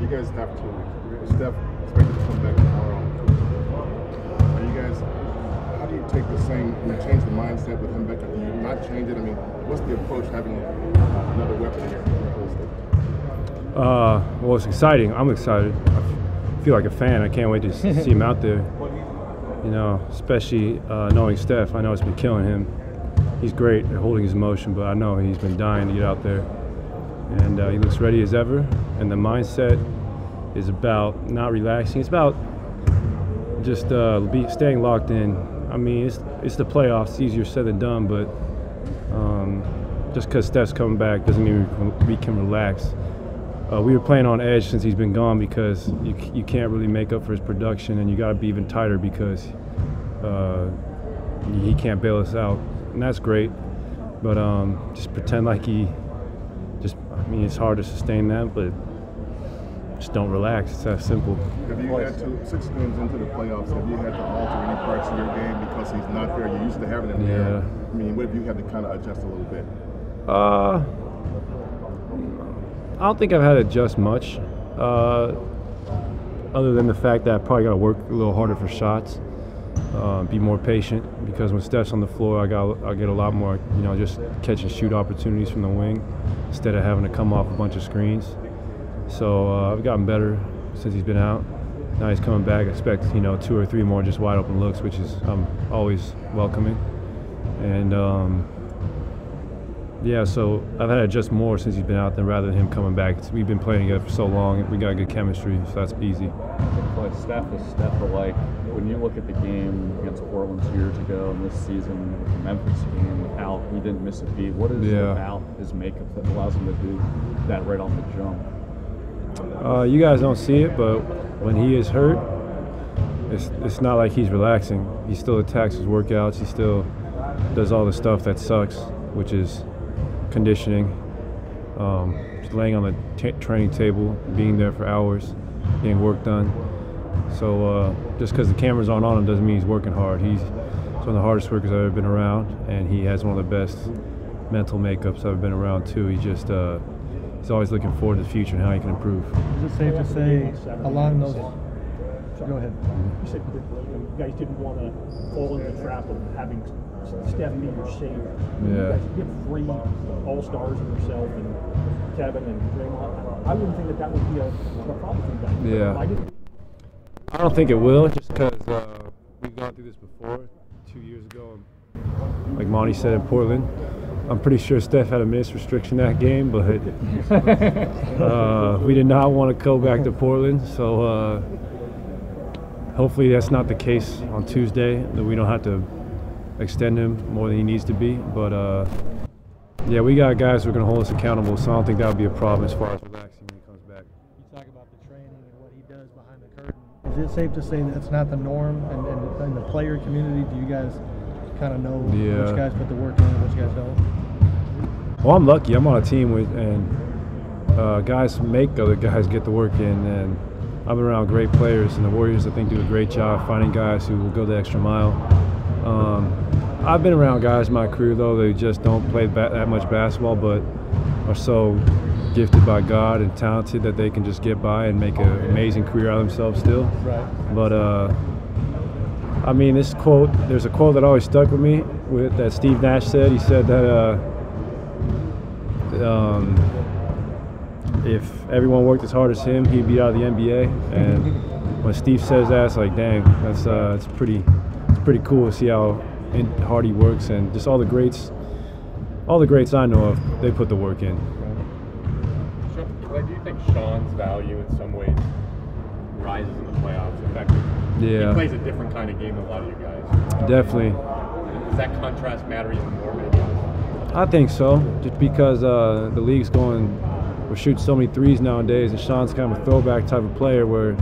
You guys have to. Steph expected to come back tomorrow. Are you guys? How do you take the same? You change the mindset with him back. Do you not change it? I mean, what's the approach having another weapon here? Well, it's exciting. I'm excited. I feel like a fan. I can't wait to see him out there. You know, especially knowing Steph. I know it's been killing him. He's great at holding his emotion, but I know he's been dying to get out there. And he looks ready as ever. And the mindset is about not relaxing. It's about just staying locked in. I mean, it's the playoffs. It's easier said than done, but just because Steph's coming back doesn't mean we can relax. We were playing on edge since he's been gone because you can't really make up for his production, and you got to be even tighter because he can't bail us out, and that's great. But just pretend like I mean, it's hard to sustain that, but just don't relax. It's that simple. Have you had to, 6 games into the playoffs, have you had to alter any parts of your game because he's not there? You're used to having him there. I mean, what have you had to kind of adjust a little bit? I don't think I've had to adjust much, other than the fact that I probably got to work a little harder for shots, be more patient, because when Steph's on the floor, I get a lot more, you know, just catch and shoot opportunities from the wing instead of having to come off a bunch of screens. So I've gotten better since he's been out. Now he's coming back. I expect, you know, 2 or 3 more just wide open looks, which is I'm always welcoming. And yeah, so I've had to adjust more since he's been out than rather than him coming back. We've been playing together for so long. We got good chemistry, so that's easy. But Steph is Steph alike. When you look at the game against Portland 2 years ago and this season with the Memphis game, with how he didn't miss a beat, what is it about his makeup that allows him to do that right off the jump? You guys don't see it, but when he is hurt, it's not like he's relaxing. He still attacks his workouts. He still does all the stuff that sucks, which is conditioning, just laying on the training table, being there for hours, getting work done. So just because the cameras aren't on him doesn't mean he's working hard. He's one of the hardest workers I've ever been around, and he has one of the best mental makeups I've been around too. He's always looking forward to the future and how he can improve. Is it safe to say along those? Go ahead. You said you guys didn't want to fall into the trap of having Steph be your savior. Yeah. You have 3 all-stars in yourself and Kevin and Draymond. I wouldn't think that would be a problem for you guys. Yeah. I don't think it will, just because we've gone through this before, 2 years ago. Like Monty said in Portland, I'm pretty sure Steph had a minutes restriction that game, but we did not want to go back to Portland, so hopefully that's not the case on Tuesday, that we don't have to extend him more than he needs to be. But yeah, we got guys who are going to hold us accountable, so I don't think that would be a problem as far as relaxing when he comes back. You talk about the training and what he does behind the curtain. Is it safe to say that's not the norm in the player community? Do you guys kind of know which guys put the work in and which guys don't? Well, I'm lucky. I'm on a team and guys make other guys get the work in, and I've been around great players, and the Warriors, I think, do a great job finding guys who will go the extra mile. I've been around guys in my career, though, they just don't play that much basketball, but are so gifted by God and talented that they can just get by and make an amazing career out of themselves still. Right. But I mean, this quote, there's a quote that always stuck with me that Steve Nash said. He said that if everyone worked as hard as him, he'd be out of the NBA. And when Steve says that, it's like, dang, that's it's pretty cool to see how hard he works, and just all the greats I know of, they put the work in. Do you think Sean's value in some ways rises in the playoffs? In fact, he plays a different kind of game than a lot of you guys. Definitely. Does that contrast matter even more, maybe? I think so, just because the league's we're shooting so many threes nowadays, and Sean's kind of a throwback type of player where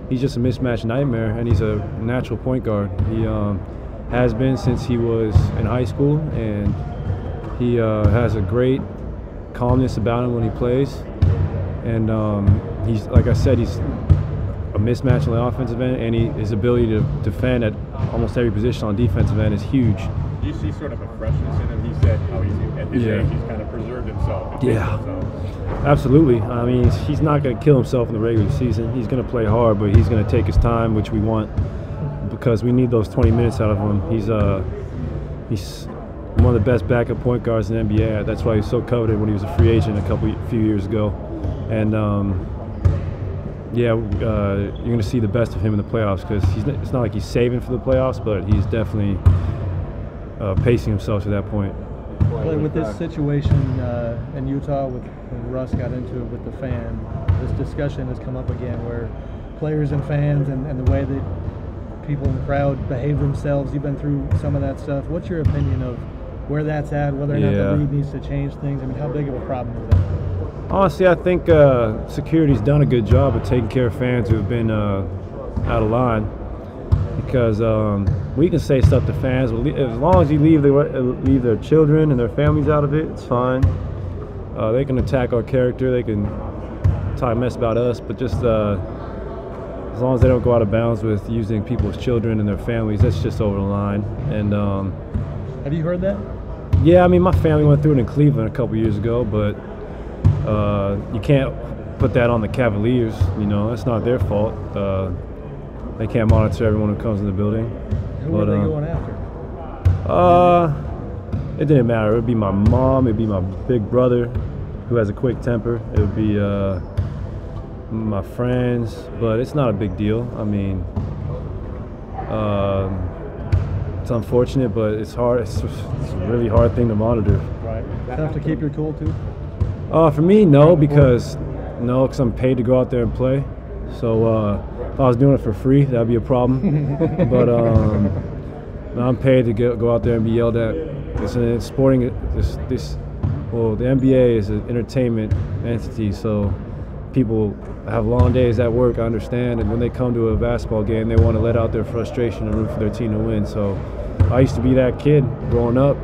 he's just a mismatch nightmare, and he's a natural point guard. He has been since he was in high school, and he has a great calmness about him when he plays. And he's, like I said, he's a mismatch on the offensive end, and his ability to defend at almost every position on defensive end is huge. you see sort of a freshness in him? He said how at his age he's kind of preserved himself. Absolutely. I mean, he's not going to kill himself in the regular season. He's going to play hard, but he's going to take his time, which we want, because we need those 20 minutes out of him. He's one of the best backup point guards in the NBA. That's why he's so coveted when he was a free agent a few years ago. And you're going to see the best of him in the playoffs, because it's not like he's saving for the playoffs, but he's definitely pacing himself to that point. Clay, with this situation in Utah, when Russ got into it with the fan, this discussion has come up again where players and fans and the way that people in the crowd behave themselves. You've been through some of that stuff. What's your opinion of where that's at, whether or not the league needs to change things? I mean, how big of a problem is that? Honestly, I think security's done a good job of taking care of fans who have been out of line, because we can say stuff to fans, but as long as you leave their children and their families out of it, it's fine. They can attack our character, they can talk mess about us, but just as long as they don't go out of bounds with using people's children and their families, that's just over the line. And have you heard that? Yeah, I mean, my family went through it in Cleveland a couple years ago, but you can't put that on the Cavaliers. You know, that's not their fault. They can't monitor everyone who comes in the building. Who were they going after? It didn't matter. It would be my mom. It would be my big brother, who has a quick temper. It would be my friends, but it's not a big deal. I mean, it's unfortunate, but it's hard. It's a really hard thing to monitor. Right. Tough to keep your cool too? For me, no, because I'm paid to go out there and play. So if I was doing it for free, that'd be a problem. But I'm paid to go out there and be yelled at. It's sporting. Well, the NBA is an entertainment entity, so people have long days at work, I understand, and when they come to a basketball game, they want to let out their frustration and root for their team to win. So I used to be that kid growing up,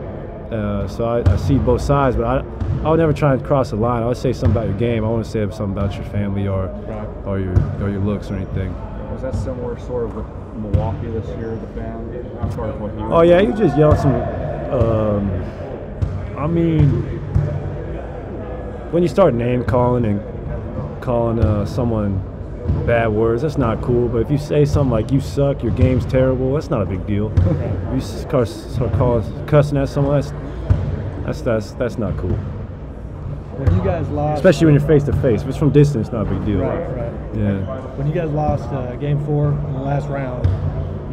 so I see both sides, but I would never try and cross the line. I would say something about your game. I want to say something about your family or your looks or anything. Was that similar sort of with Milwaukee this year, the fan, as far as what he was? Oh yeah, you just yell some. I mean, when you start name calling and calling someone bad words, that's not cool. But if you say something like "you suck," "your game's terrible," that's not a big deal. If you start cussing at someone, that's not cool. When you guys lost, especially when you're face to face. If it's from distance, it's not a big deal. Right. Yeah. When you guys lost Game 4 in the last round,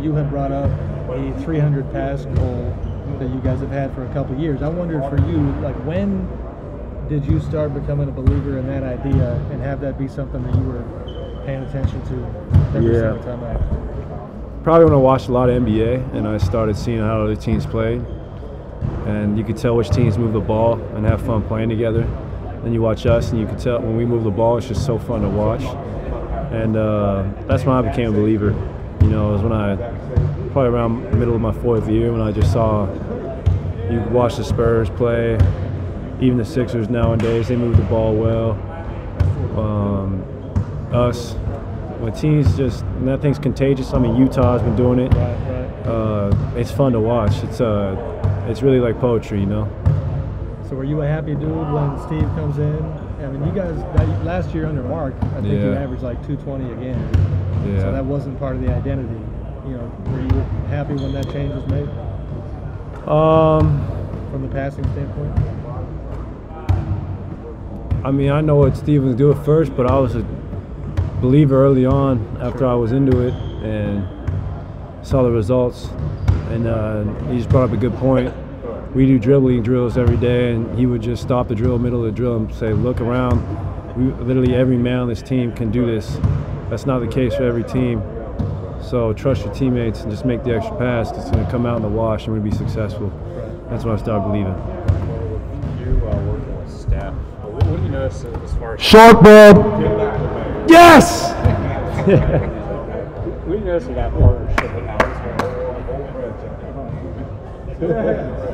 you had brought up a 300 pass goal that you guys have had for a couple of years. I wondered for you, like, when did you start becoming a believer in that idea and have that be something that you were paying attention to every single time out? Probably when I watched a lot of NBA and I started seeing how other teams played, and you could tell which teams move the ball and have fun playing together. Then you watch us, and you can tell when we move the ball, it's just so fun to watch. And that's when I became a believer. You know, it was when probably around the middle of my 4th year, when I just saw, you watch the Spurs play, even the Sixers nowadays, they move the ball well. Us, when teams when that thing's contagious. I mean, Utah's been doing it. It's fun to watch. It's really like poetry, you know. So were you a happy dude when Steve comes in? I mean, you guys, last year under Mark, I think you averaged like 220 again. Yeah. So that wasn't part of the identity. You know, were you happy when that change was made? From the passing standpoint? I mean, I know what Steve was doing first, but I was a believer early on after I was into it and saw the results. And he just brought up a good point. We do dribbling drills every day, and he would just stop the drill, middle of the drill, and say, look around. Literally every man on this team can do this. That's not the case for every team. So trust your teammates and just make the extra pass. It's going to come out in the wash, and we're going to be successful. That's what I started believing. You working with Steph, what do you notice as far as shark ball? Yes! What do you notice of that partnership and how it's going?